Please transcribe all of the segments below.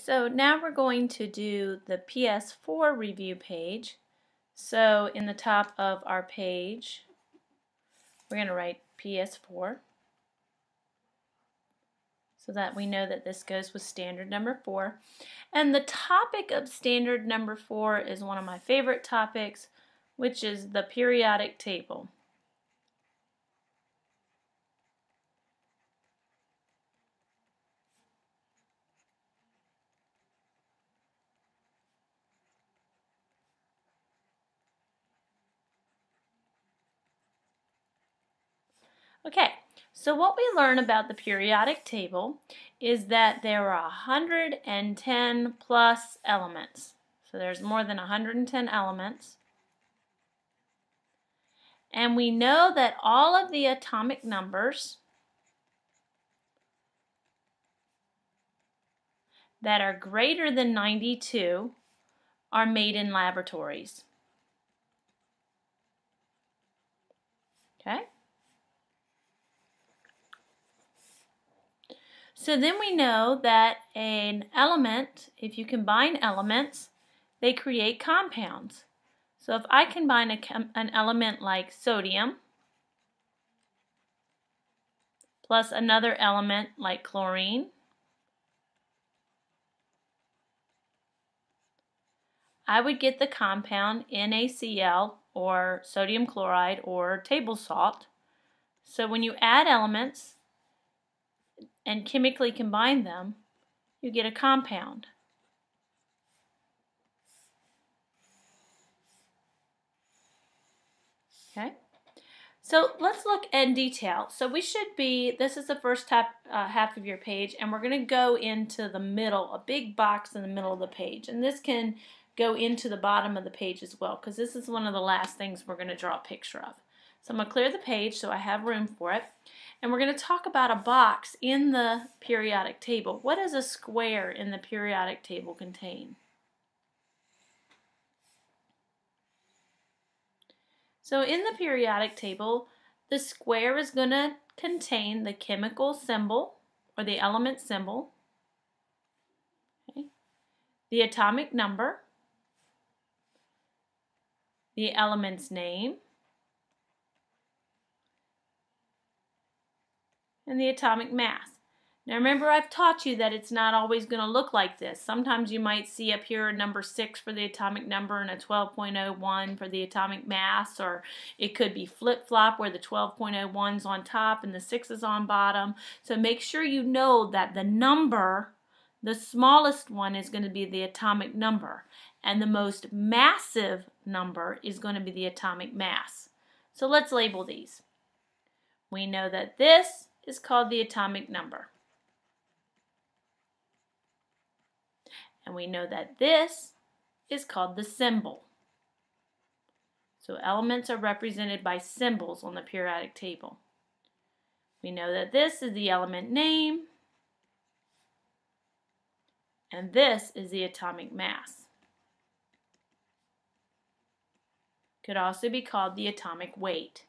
So now we're going to do the PS4 review page. So in the top of our page, we're going to write PS4 so that we know that this goes with standard number 4. And the topic of standard number 4 is one of my favorite topics, which is the periodic table. Okay, so what we learn about the periodic table is that there are 110 plus elements. So there's more than 110 elements. And we know that all of the atomic numbers that are greater than 92 are made in laboratories. Okay? So then we know that an element, if you combine elements, they create compounds. So if I combine an element like sodium plus another element like chlorine, I would get the compound NaCl, or sodium chloride, or table salt. So when you add elements and chemically combine them, you get a compound. Okay? So let's look in detail. So we should be, this is the first half of your page, and we're going to go into the middle, a big box in the middle of the page. And this can go into the bottom of the page as well, because this is one of the last things we're going to draw a picture of. So I'm going to clear the page so I have room for it. And we're going to talk about a box in the periodic table. What does a square in the periodic table contain? So in the periodic table, the square is going to contain the chemical symbol, or the element symbol, okay, the atomic number, the element's name, and the atomic mass. Now remember, I've taught you that it's not always going to look like this. Sometimes you might see up here a number 6 for the atomic number and a 12.01 for the atomic mass, or it could be flip-flop where the 12.01 is on top and the 6 is on bottom. So make sure you know that the number, the smallest one, is going to be the atomic number, and the most massive number is going to be the atomic mass. So let's label these. We know that this is called the atomic number. And we know that this is called the symbol. So elements are represented by symbols on the periodic table. We know that this is the element name, and this is the atomic mass. Could also be called the atomic weight.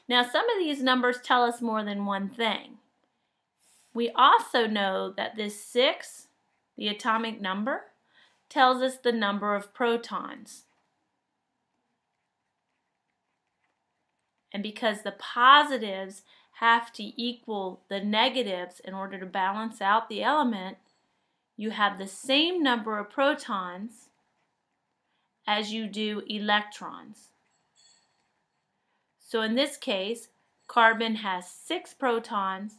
Now some of these numbers tell us more than one thing. We also know that this 6, the atomic number, tells us the number of protons. And because the positives have to equal the negatives in order to balance out the element, you have the same number of protons as you do electrons. So in this case, carbon has 6 protons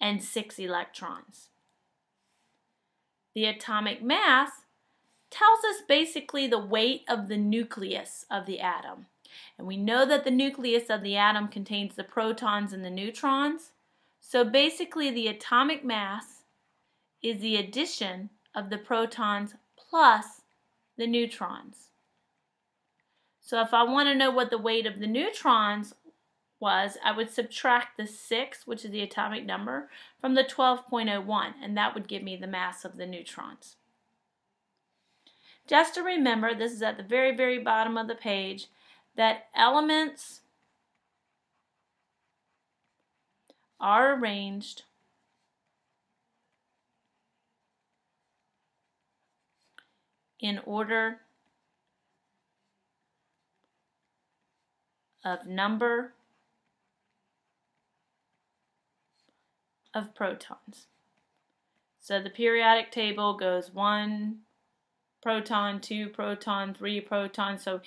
and 6 electrons. The atomic mass tells us basically the weight of the nucleus of the atom. And we know that the nucleus of the atom contains the protons and the neutrons. So basically the atomic mass is the addition of the protons plus the neutrons. So if I want to know what the weight of the neutrons was, I would subtract the 6, which is the atomic number, from the 12.01, and that would give me the mass of the neutrons. Just to remember, this is at the very, very bottom of the page, that elements are arranged in order of number of protons. So the periodic table goes 1 proton, 2 proton, 3 proton. So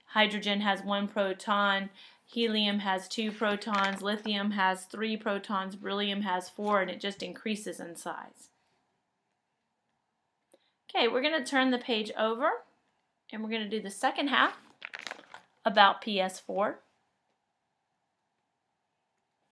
hydrogen has 1 proton, helium has 2 protons, lithium has 3 protons, beryllium has 4, and it just increases in size. Okay, we're going to turn the page over, and we're going to do the second half about PS4.